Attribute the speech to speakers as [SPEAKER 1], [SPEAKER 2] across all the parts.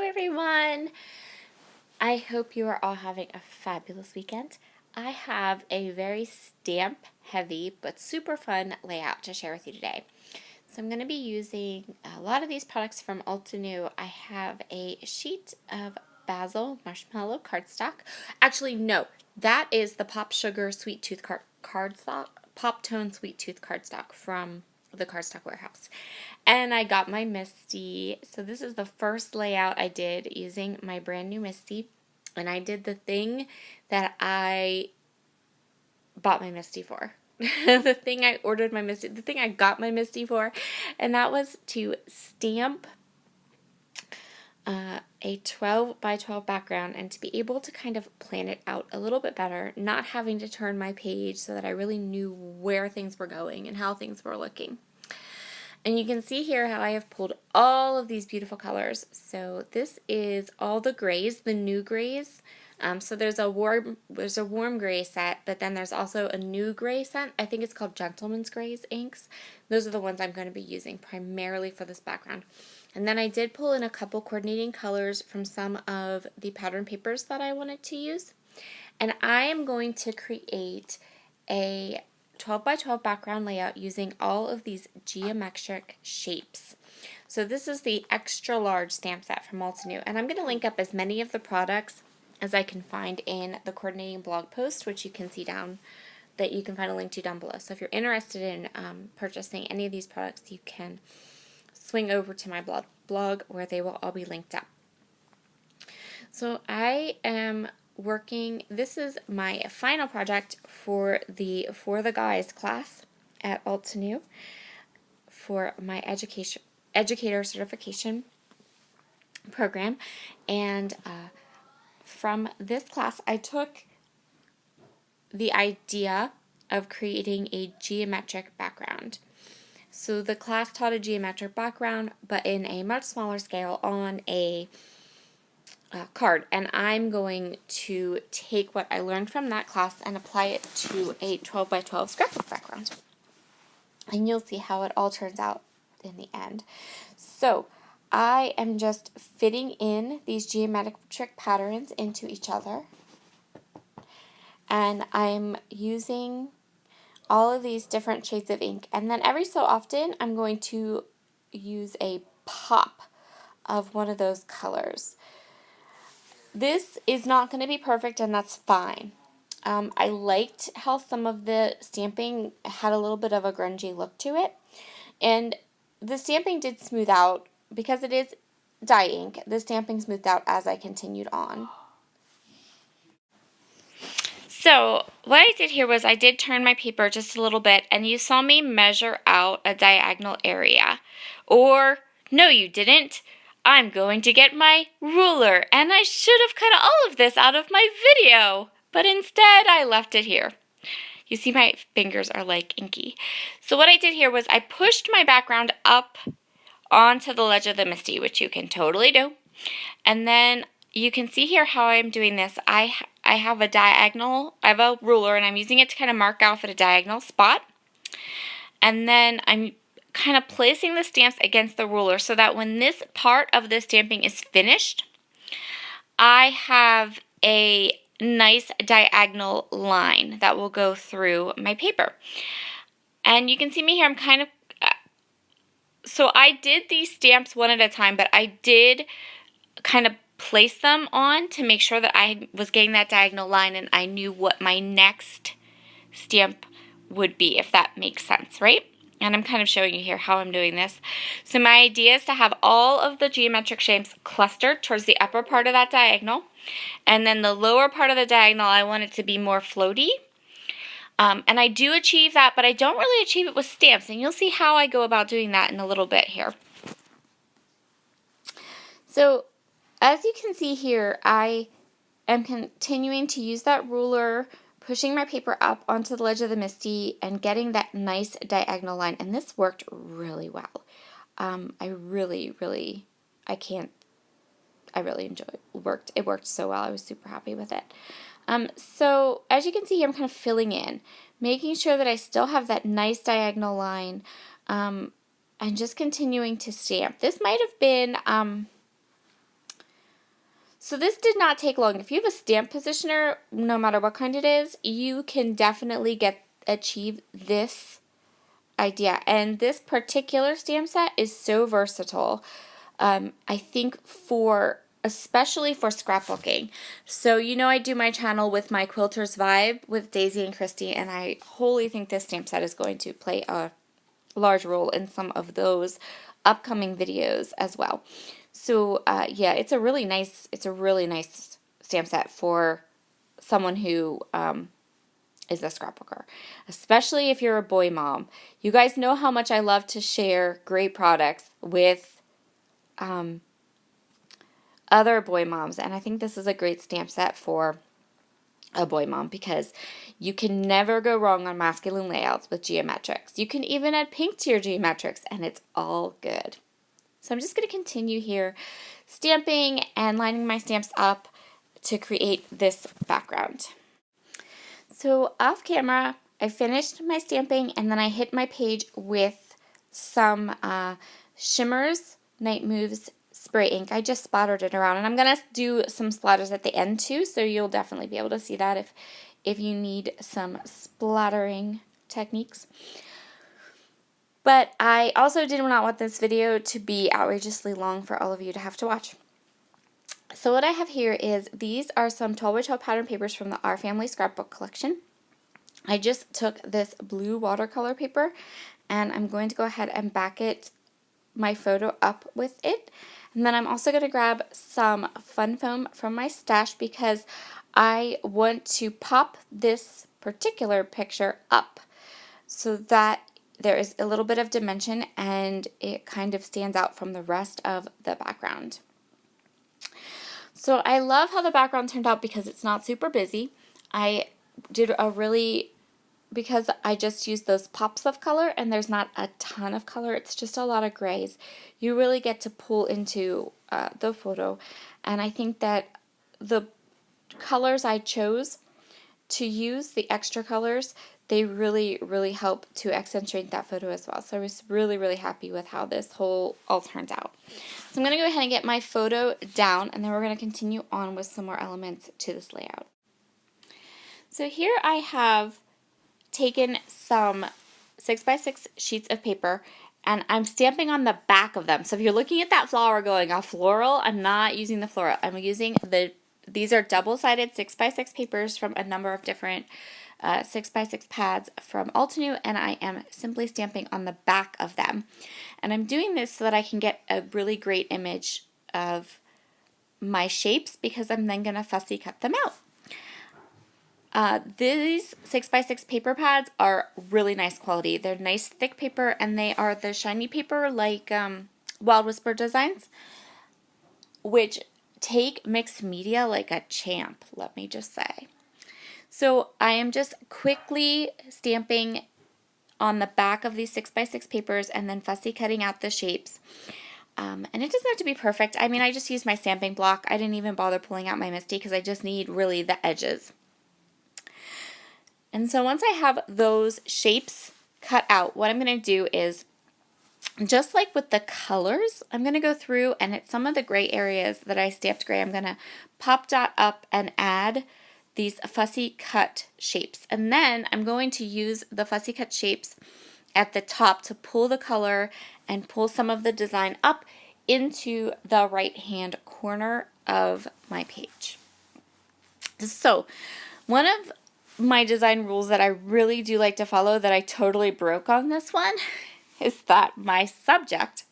[SPEAKER 1] everyone! I hope you are all having a fabulous weekend. I have a very stamp heavy but super fun layout to share with you today. So I'm going to be using a lot of these products from Ulta New. I have a sheet of basil marshmallow cardstock. Actually, no, that is the Pop Sugar Sweet Tooth cardstock, Pop Tone Sweet Tooth cardstock from the Cardstock Warehouse. And I got my Misty. So this is the first layout I did using my brand new Misty. And I did the thing that I bought my Misty for. The thing I ordered my Misty, the thing I got my Misty for. And that was to stamp a 12 by 12 background and to be able to kind of plan it out a little bit better, not having to turn my page so that I really knew where things were going and how things were looking. And you can see here how I have pulled all of these beautiful colors. So this is all the grays, the new grays. So there's a warm gray set, but then there's also a new gray set. I think it's called Gentleman's Grays inks. Those are the ones I'm going to be using primarily for this background. And then I did pull in a couple coordinating colors from some of the pattern papers that I wanted to use. And I am going to create a 12 by 12 background layout using all of these geometric shapes. So this is the extra large stamp set from Ulta New, and I'm going to link up as many of the products as I can find in the coordinating blog post, which you can see down, that you can find a link to down below. So if you're interested in purchasing any of these products, you can swing over to my blog where they will all be linked up. So I am working, this is my final project for the Guys class at Ulta New for my educator certification program. And from this class, I took the idea of creating a geometric background. So the class taught a geometric background, but in a much smaller scale on a card, and I'm going to take what I learned from that class and apply it to a 12 by 12 scrapbook background. And you'll see how it all turns out in the end. So I am just fitting in these geometric patterns into each other. And I'm using all of these different shades of ink. And then every so often, I'm going to use a pop of one of those colors. This is not going to be perfect, and that's fine. I liked how some of the stamping had a little bit of a grungy look to it. And the stamping did smooth out because it is dye ink. The stamping smoothed out as I continued on. So what I did here was I did turn my paper just a little bit, and you saw me measure out a diagonal area. Or, no you didn't. I'm going to get my ruler, and I should have cut all of this out of my video, but instead I left it here. You see my fingers are like inky. So what I did here was I pushed my background up onto the ledge of the Misty, which you can totally do. And then you can see here how I'm doing this. I have a diagonal, I have a ruler, and I'm using it to kind of mark off at a diagonal spot. And then I'm kind of placing the stamps against the ruler so that when this part of the stamping is finished, I have a nice diagonal line that will go through my paper. And you can see me here, I'm kind of, so I did these stamps one at a time, but I did kind of place them on to make sure that I was getting that diagonal line and I knew what my next stamp would be, if that makes sense, right? And I'm kind of showing you here how I'm doing this. So my idea is to have all of the geometric shapes clustered towards the upper part of that diagonal. And then the lower part of the diagonal, I want it to be more floaty. And I do achieve that, but I don't really achieve it with stamps. And you'll see how I go about doing that in a little bit here. So as you can see here, I am continuing to use that ruler, pushing my paper up onto the ledge of the Misty and getting that nice diagonal line. And this worked really well. I really enjoyed it. It worked so well. I was super happy with it. So as you can see here, I'm kind of filling in, making sure that I still have that nice diagonal line, and just continuing to stamp. This might have been So this did not take long. If you have a stamp positioner, no matter what kind it is, you can definitely achieve this idea. And this particular stamp set is so versatile. I think especially for scrapbooking. So I do my channel with my Quilters Vibe with Daisy and Christy, and I wholly think this stamp set is going to play a large role in some of those upcoming videos as well. So yeah, it's a really nice stamp set for someone who is a scrapbooker, especially if you're a boy mom. You guys know how much I love to share great products with other boy moms, and I think this is a great stamp set for a boy mom because you can never go wrong on masculine layouts with geometrics. You can even add pink to your geometrics and it's all good. So I'm just going to continue here stamping and lining my stamps up to create this background. So off camera, I finished my stamping and then I hit my page with some Shimmers Night Moves spray ink. I just splattered it around, and I'm going to do some splatters at the end too, so you'll definitely be able to see that if you need some splattering techniques. But I also did not want this video to be outrageously long for all of you to have to watch. So what I have here is, these are some 12x12 pattern papers from the Our Family Scrapbook collection. I just took this blue watercolor paper and I'm going to go ahead and back my photo up with it. And then I'm also going to grab some fun foam from my stash because I want to pop this particular picture up so that there is a little bit of dimension and it kind of stands out from the rest of the background. So I love how the background turned out because it's not super busy. Because I just used those pops of color and there's not a ton of color, it's just a lot of grays, you really get to pull into the photo. And I think that the colors I chose to use, the extra colors, they really, really help to accentuate that photo as well. So I was really, really happy with how this all turned out. So I'm going to go ahead and get my photo down, and then we're going to continue on with some more elements to this layout. So here I have taken some 6x6 sheets of paper and I'm stamping on the back of them. So if you're looking at that flower going, a floral, I'm not using the floral. I'm using these are double-sided 6x6 papers from a number of different 6x6 pads from Altenew, and I am simply stamping on the back of them. And I'm doing this so that I can get a really great image of my shapes because I'm then going to fussy cut them out. These 6x6 paper pads are really nice quality. They're nice thick paper, and they are the shiny paper like Wild Whisper Designs, which take mixed media like a champ, let me just say. So I am just quickly stamping on the back of these 6x6 papers and then fussy cutting out the shapes. And it doesn't have to be perfect. I mean, I just used my stamping block. I didn't even bother pulling out my MISTI because I just need really the edges. And so once I have those shapes cut out, what I'm going to do is, just like with the colors, I'm going to go through and at some of the gray areas that I stamped gray, I'm going to pop dot up and add these fussy cut shapes. And then I'm going to use the fussy cut shapes at the top to pull the color and pull some of the design up into the right hand corner of my page. So one of my design rules that I really do like to follow that I totally broke on this one is that my subject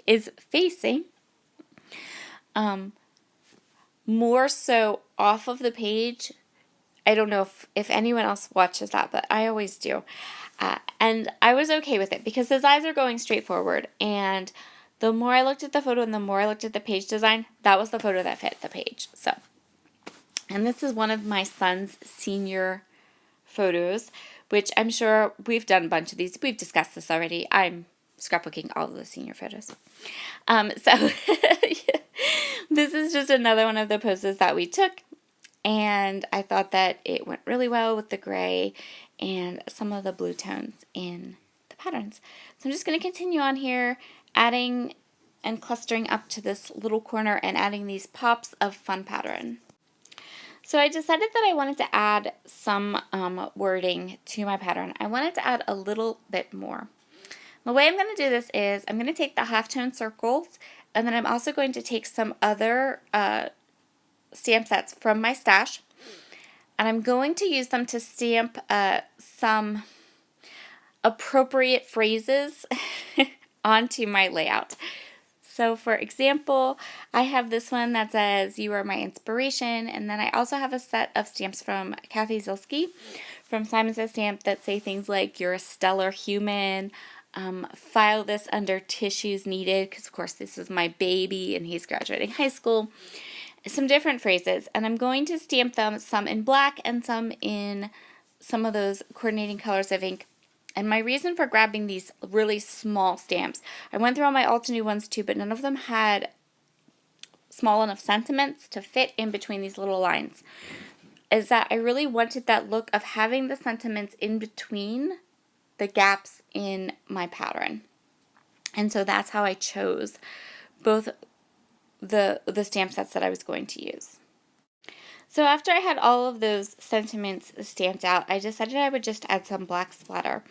[SPEAKER 1] is facing more so off of the page. I don't know if anyone else watches that, but I always do. And I was okay with it because his eyes are going straight forward, and the more I looked at the photo and the more I looked at the page design, that was the photo that fit the page. So, and this is one of my son's senior photos, which I'm sure we've done a bunch of these. We've discussed this already. I'm scrapbooking all of the senior photos. So this is just another one of the poses that we took, and I thought that it went really well with the gray and some of the blue tones in the patterns. So I'm just going to continue on here, adding and clustering up to this little corner and adding these pops of fun pattern. So I decided that I wanted to add some wording to my pattern. I wanted to add a little bit more. The way I'm going to do this is I'm going to take the halftone circles, and then I'm also going to take some other stamp sets from my stash, and I'm going to use them to stamp some appropriate phrases onto my layout. So for example, I have this one that says, "You are my inspiration," and then I also have a set of stamps from Kathy Zilski from Simon Says Stamp that say things like, "You're a stellar human," "File this under tissues needed," because of course this is my baby and he's graduating high school. Some different phrases, and I'm going to stamp them, some in black and some in some of those coordinating colors of ink. And my reason for grabbing these really small stamps, I went through all my Altenew ones too, but none of them had small enough sentiments to fit in between these little lines, is that I really wanted that look of having the sentiments in between the gaps in my pattern. And so that's how I chose both the stamp sets that I was going to use. So after I had all of those sentiments stamped out, I decided I would just add some black splatter.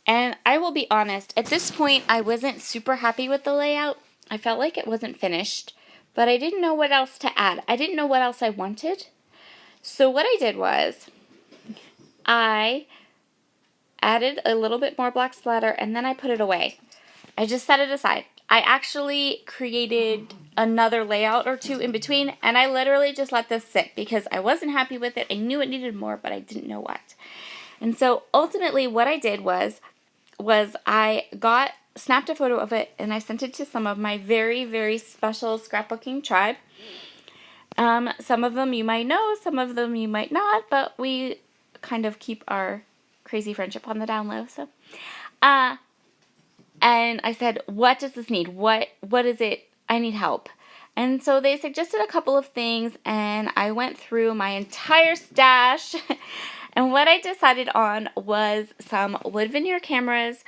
[SPEAKER 1] And I will be honest, at this point I wasn't super happy with the layout. I felt like it wasn't finished, but I didn't know what else to add. I didn't know what else I wanted. So what I did was I added a little bit more black splatter and then I put it away. I just set it aside. I actually created another layout or two in between, and I literally just let this sit because I wasn't happy with it. I knew it needed more, but I didn't know what. And so ultimately what I did was I snapped a photo of it and I sent it to some of my very, very special scrapbooking tribe. Some of them you might know, some of them you might not, but we kind of keep our crazy friendship on the down low. So, and I said, "What does this need? What is it? I need help." And so they suggested a couple of things, and I went through my entire stash. And what I decided on was some wood veneer cameras,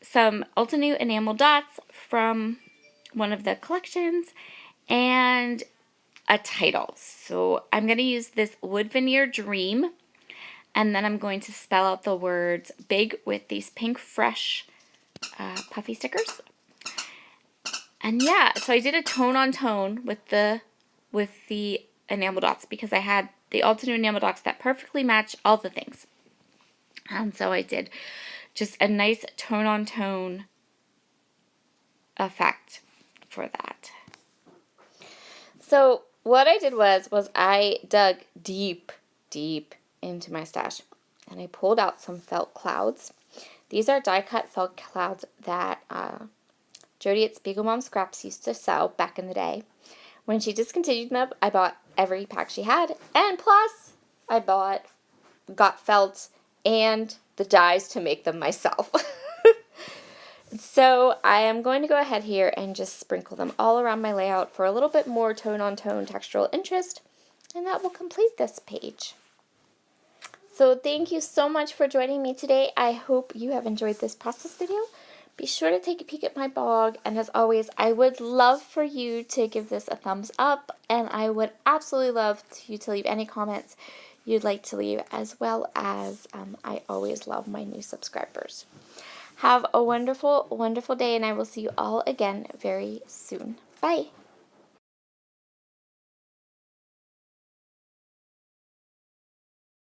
[SPEAKER 1] some Altenew enamel dots from one of the collections, and a title. So I'm going to use this wood veneer dream, and then I'm going to spell out the words big with these pink fresh puffy stickers. And yeah, so I did a tone on tone with the enamel dots because I had the Altenew enamel dots that perfectly match all the things. And so I did just a nice tone on tone effect for that. So what I did was I dug deep into my stash and I pulled out some felt clouds. These are die-cut felt clouds that Jody at Spiegel Mom Scraps used to sell back in the day. When she discontinued them, I bought every pack she had, and plus I got felt and the dies to make them myself. So I am going to go ahead here and just sprinkle them all around my layout for a little bit more tone-on-tone textural interest, and that will complete this page. So thank you so much for joining me today. I hope you have enjoyed this process video. Be sure to take a peek at my blog, and as always, I would love for you to give this a thumbs up, and I would absolutely love you to leave any comments you'd like to leave, as well as I always love my new subscribers. Have a wonderful, wonderful day, and I will see you all again very soon. Bye!